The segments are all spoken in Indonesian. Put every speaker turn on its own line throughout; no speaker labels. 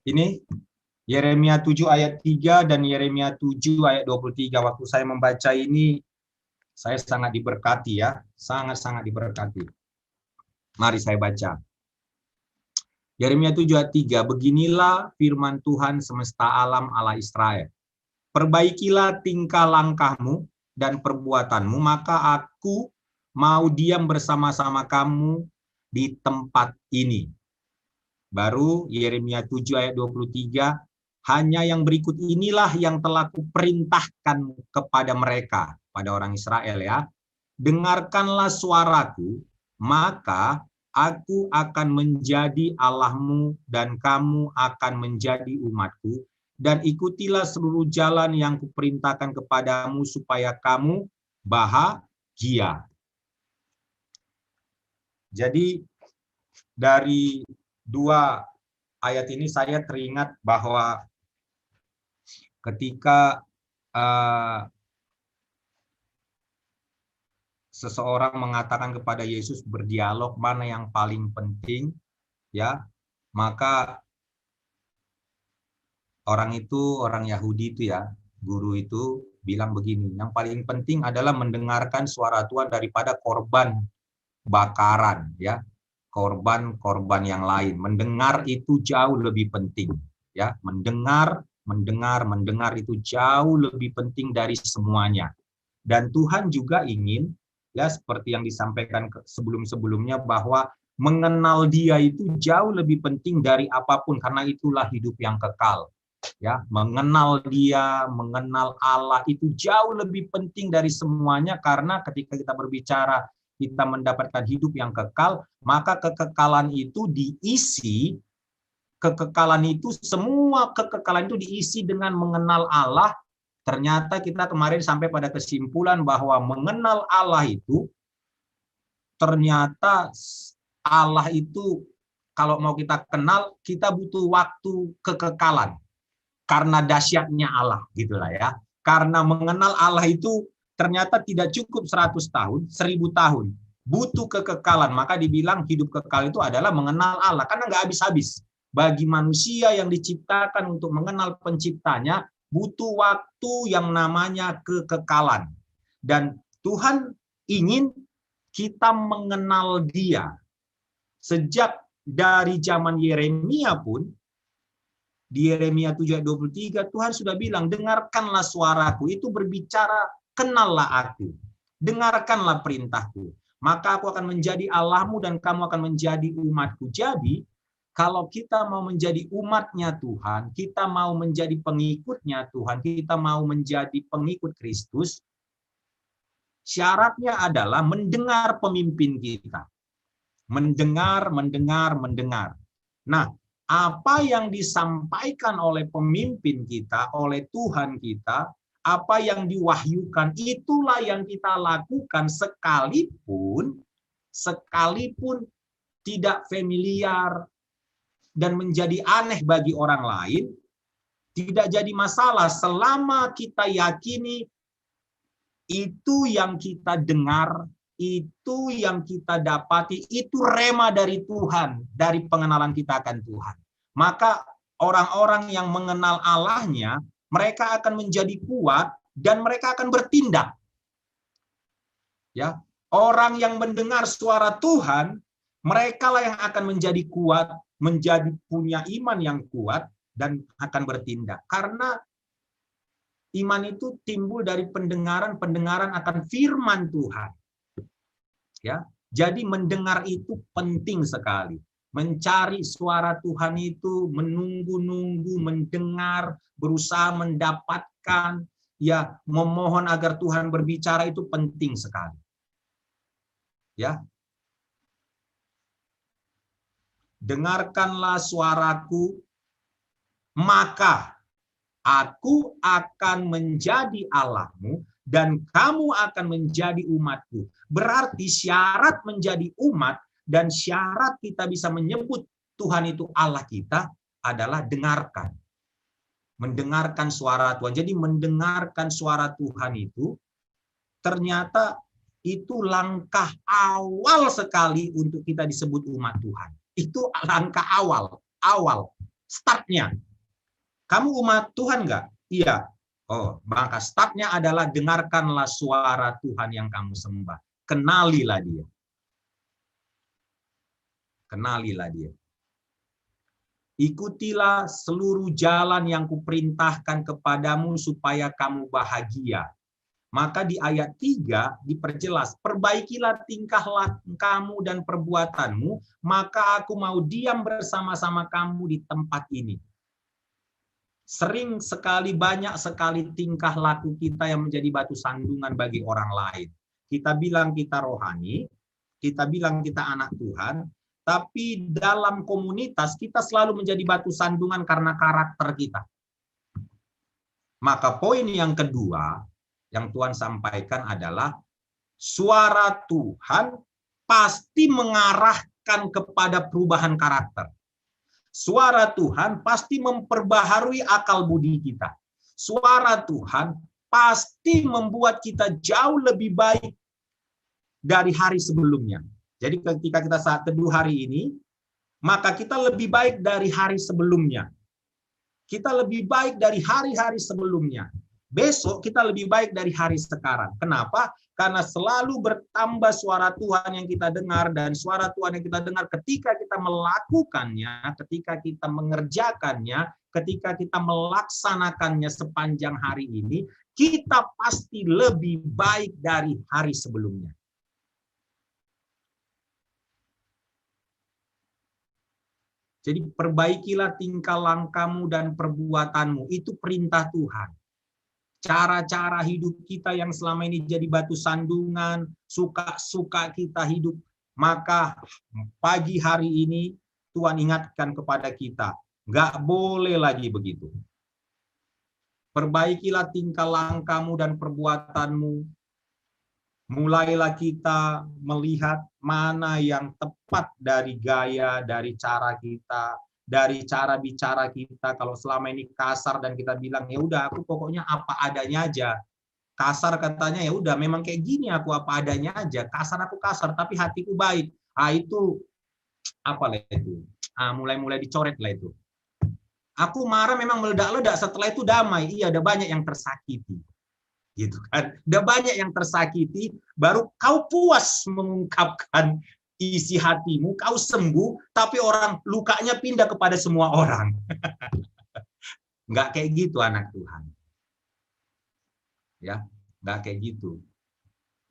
Ini Yeremia 7 ayat 3 dan Yeremia 7 ayat 23. Waktu saya membaca ini, saya sangat diberkati ya. Sangat-sangat diberkati. Mari saya baca. Yeremia 7 ayat 3. Beginilah firman Tuhan semesta alam Allah Israel. Perbaikilah tingkah langkahmu dan perbuatanmu, maka aku mau diam bersama-sama kamu di tempat ini. Baru Yeremia 7 ayat 23, hanya yang berikut inilah yang telah kuperintahkan kepada mereka, pada orang Israel ya. Dengarkanlah suaraku, maka aku akan menjadi Allahmu dan kamu akan menjadi umatku, dan ikutilah seluruh jalan yang kuperintahkan kepadamu supaya kamu bahagia. Jadi dari dua ayat ini saya teringat bahwa ketika seseorang mengatakan kepada Yesus berdialog mana yang paling penting, ya, maka orang Yahudi itu ya, guru itu bilang begini, yang paling penting adalah mendengarkan suara Tuhan daripada korban bakaran, ya, korban yang lain. Mendengar itu jauh lebih penting, ya, mendengar itu jauh lebih penting dari semuanya. Dan Tuhan juga ingin, ya, seperti yang disampaikan sebelum-sebelumnya, bahwa mengenal Dia itu jauh lebih penting dari apapun, karena itulah hidup yang kekal. Ya, mengenal Dia, mengenal Allah itu jauh lebih penting dari semuanya, karena ketika kita berbicara kita mendapatkan hidup yang kekal, maka kekekalan itu diisi, semua kekekalan itu diisi dengan mengenal Allah. Ternyata kita kemarin sampai pada kesimpulan bahwa mengenal Allah itu, ternyata Allah itu kalau mau kita kenal, kita butuh waktu kekekalan. Karena dahsyatnya Allah, gitulah ya. Karena mengenal Allah itu ternyata tidak cukup 100 tahun, 1000 tahun. Butuh kekekalan, maka dibilang hidup kekal itu adalah mengenal Allah. Karena nggak habis-habis. Bagi manusia yang diciptakan untuk mengenal penciptanya, butuh waktu yang namanya kekekalan. Dan Tuhan ingin kita mengenal Dia. Sejak dari zaman Yeremia pun, di Yeremia 7 ayat 23, Tuhan sudah bilang, dengarkanlah suaraku, itu berbicara, kenallah aku, dengarkanlah perintahku, maka aku akan menjadi Allahmu dan kamu akan menjadi umatku. Jadi, kalau kita mau menjadi umatnya Tuhan, kita mau menjadi pengikutnya Tuhan, kita mau menjadi pengikut Kristus, syaratnya adalah mendengar pemimpin kita. Mendengar. Nah, apa yang disampaikan oleh pemimpin kita, oleh Tuhan kita, apa yang diwahyukan, itulah yang kita lakukan sekalipun tidak familiar dan menjadi aneh bagi orang lain, tidak jadi masalah selama kita yakini itu yang kita dengar, itu yang kita dapati, itu rema dari Tuhan, dari pengenalan kita akan Tuhan. Maka orang-orang yang mengenal Allahnya, mereka akan menjadi kuat dan mereka akan bertindak. Ya, orang yang mendengar suara Tuhan, mereka lah yang akan menjadi kuat, menjadi punya iman yang kuat dan akan bertindak. Karena iman itu timbul dari pendengaran akan firman Tuhan. Ya, jadi mendengar itu penting sekali. Mencari suara Tuhan itu, menunggu-nunggu, mendengar, berusaha mendapatkan, ya, memohon agar Tuhan berbicara itu penting sekali. Ya. Dengarkanlah suaraku, maka aku akan menjadi Allahmu dan kamu akan menjadi umatku. Berarti syarat menjadi umat dan syarat kita bisa menyebut Tuhan itu Allah kita adalah dengarkan. Mendengarkan suara Tuhan. Jadi mendengarkan suara Tuhan itu ternyata itu langkah awal sekali untuk kita disebut umat Tuhan. Itu langkah awal. Startnya. Kamu umat Tuhan nggak? Iya. Oh, maka startnya adalah dengarkanlah suara Tuhan yang kamu sembah. Kenalilah dia. Kenalilah dia. Ikutilah seluruh jalan yang kuperintahkan kepadamu supaya kamu bahagia. Maka di ayat 3 diperjelas, perbaikilah tingkah kamu dan perbuatanmu, maka aku mau diam bersama-sama kamu di tempat ini. Sering sekali, banyak sekali tingkah laku kita yang menjadi batu sandungan bagi orang lain. Kita bilang kita rohani, kita bilang kita anak Tuhan, tapi dalam komunitas kita selalu menjadi batu sandungan karena karakter kita. Maka poin yang kedua yang Tuhan sampaikan adalah suara Tuhan pasti mengarahkan kepada perubahan karakter. Suara Tuhan pasti memperbaharui akal budi kita. Suara Tuhan pasti membuat kita jauh lebih baik dari hari sebelumnya. Jadi ketika kita saat teduh hari ini, maka kita lebih baik dari hari sebelumnya. Kita lebih baik dari hari-hari sebelumnya. Besok kita lebih baik dari hari sekarang. Kenapa? Karena selalu bertambah suara Tuhan yang kita dengar, dan suara Tuhan yang kita dengar ketika kita melakukannya, ketika kita mengerjakannya, ketika kita melaksanakannya sepanjang hari ini, kita pasti lebih baik dari hari sebelumnya. Jadi perbaikilah tingkah langkahmu dan perbuatanmu. Itu perintah Tuhan. Cara-cara hidup kita yang selama ini jadi batu sandungan, suka-suka kita hidup. Maka pagi hari ini Tuhan ingatkan kepada kita, nggak boleh lagi begitu. Perbaikilah tingkah langkahmu dan perbuatanmu. Mulailah kita melihat mana yang tepat dari gaya, dari cara kita, dari cara bicara kita. Kalau selama ini kasar dan kita bilang, ya udah aku pokoknya apa adanya aja. Kasar katanya, ya udah memang kayak gini aku apa adanya aja. Kasar aku kasar, tapi hatiku baik. Itu apa lah itu? Mulai-mulai dicoret lah itu. Aku marah memang meledak-ledak, setelah itu damai. Iya, ada banyak yang tersakiti. Gitu kan. Udah banyak yang tersakiti, baru kau puas mengungkapkan isi hatimu, kau sembuh, tapi orang lukanya pindah kepada semua orang. Nggak kayak gitu anak Tuhan. Ya, nggak kayak gitu.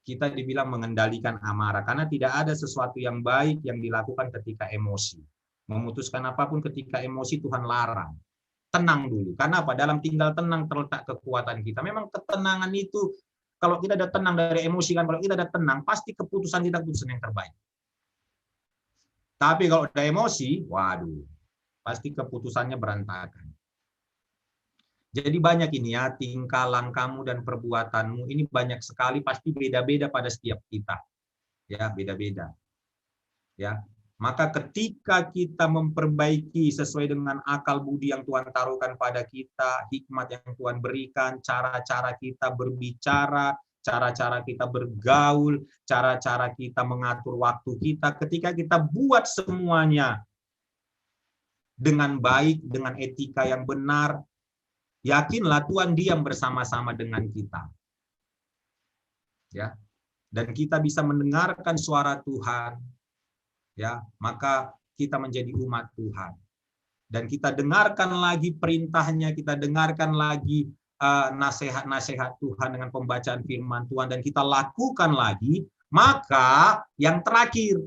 Kita dibilang mengendalikan amarah, karena tidak ada sesuatu yang baik yang dilakukan ketika emosi. Memutuskan apapun ketika emosi Tuhan larang. Tenang dulu. Karena apa? Dalam tinggal tenang terletak kekuatan kita. Memang ketenangan itu, kalau kita ada tenang dari emosi, kan kalau kita ada tenang, pasti keputusan kita keputusan yang terbaik. Tapi kalau ada emosi, waduh, pasti keputusannya berantakan. Jadi banyak ini ya, tingkah langkahmu dan perbuatanmu, ini banyak sekali, pasti beda-beda pada setiap kita. Ya, beda-beda. Ya. Maka ketika kita memperbaiki sesuai dengan akal budi yang Tuhan taruhkan pada kita, hikmat yang Tuhan berikan, cara-cara kita berbicara, cara-cara kita bergaul, cara-cara kita mengatur waktu kita, ketika kita buat semuanya dengan baik, dengan etika yang benar, yakinlah Tuhan diam bersama-sama dengan kita. Ya. Dan kita bisa mendengarkan suara Tuhan. Ya, maka kita menjadi umat Tuhan. Dan kita dengarkan lagi perintahnya, kita dengarkan lagi nasihat-nasihat Tuhan dengan pembacaan firman Tuhan, dan kita lakukan lagi, maka yang terakhir,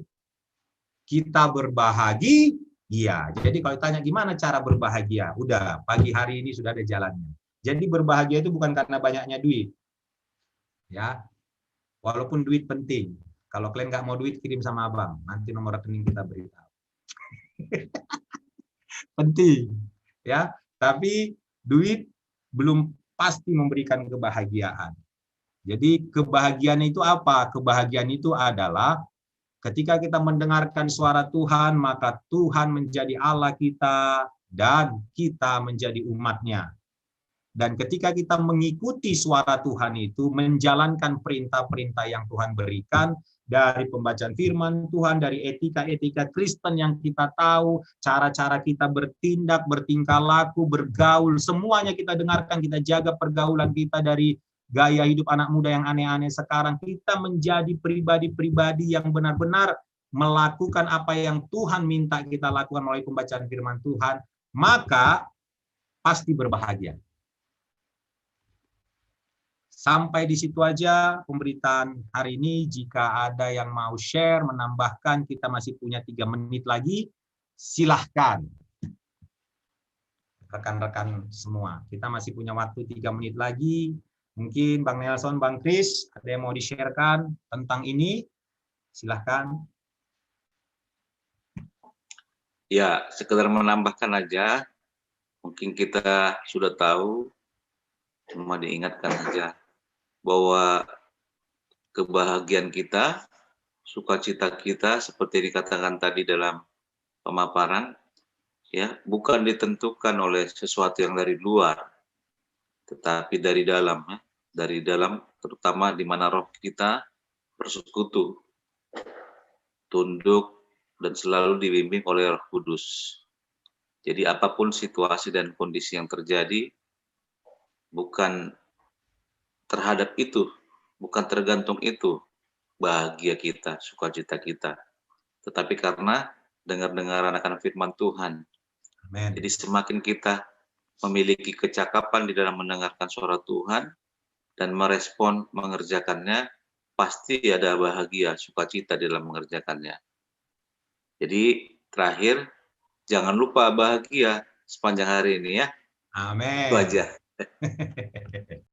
kita berbahagia. Jadi kalau ditanya gimana cara berbahagia, udah pagi hari ini sudah ada jalannya. Jadi berbahagia itu bukan karena banyaknya duit. Ya, walaupun duit penting. Kalau kalian nggak mau duit, kirim sama abang. Nanti nomor rekening kita beritahu. Penting. Ya, tapi duit belum pasti memberikan kebahagiaan. Jadi kebahagiaan itu apa? Kebahagiaan itu adalah ketika kita mendengarkan suara Tuhan, maka Tuhan menjadi Allah kita dan kita menjadi umatnya. Dan ketika kita mengikuti suara Tuhan itu, menjalankan perintah-perintah yang Tuhan berikan, dari pembacaan firman Tuhan, dari etika-etika Kristen yang kita tahu, cara-cara kita bertindak, bertingkah laku, bergaul, semuanya kita dengarkan, kita jaga pergaulan kita dari gaya hidup anak muda yang aneh-aneh sekarang. Kita menjadi pribadi-pribadi yang benar-benar melakukan apa yang Tuhan minta kita lakukan melalui pembacaan firman Tuhan, maka pasti berbahagia. Sampai di situ aja pemberitaan hari ini. Jika ada yang mau share, menambahkan, kita masih punya 3 menit lagi. Silahkan. Rekan-rekan semua, kita masih punya waktu 3 menit lagi. Mungkin Bang Nelson, Bang Kris, ada yang mau di-sharekan tentang ini? Silahkan.
Ya, sekedar menambahkan aja. Mungkin kita sudah tahu, cuma diingatkan aja bahwa kebahagiaan kita, sukacita kita, seperti dikatakan tadi dalam pemaparan, ya, bukan ditentukan oleh sesuatu yang dari luar, tetapi dari dalam, ya. Dari dalam, terutama di mana roh kita bersekutu, tunduk, dan selalu dibimbing oleh Roh Kudus. Jadi apapun situasi dan kondisi yang terjadi, bukan terhadap itu, bukan tergantung itu bahagia kita, sukacita kita, tetapi karena dengar-dengaran akan firman Tuhan.
Amen.
Jadi semakin kita memiliki kecakapan di dalam mendengarkan suara Tuhan dan merespon mengerjakannya, pasti ada bahagia, sukacita di dalam mengerjakannya. Jadi terakhir, jangan lupa bahagia sepanjang hari ini ya.
Amin.
Itu aja.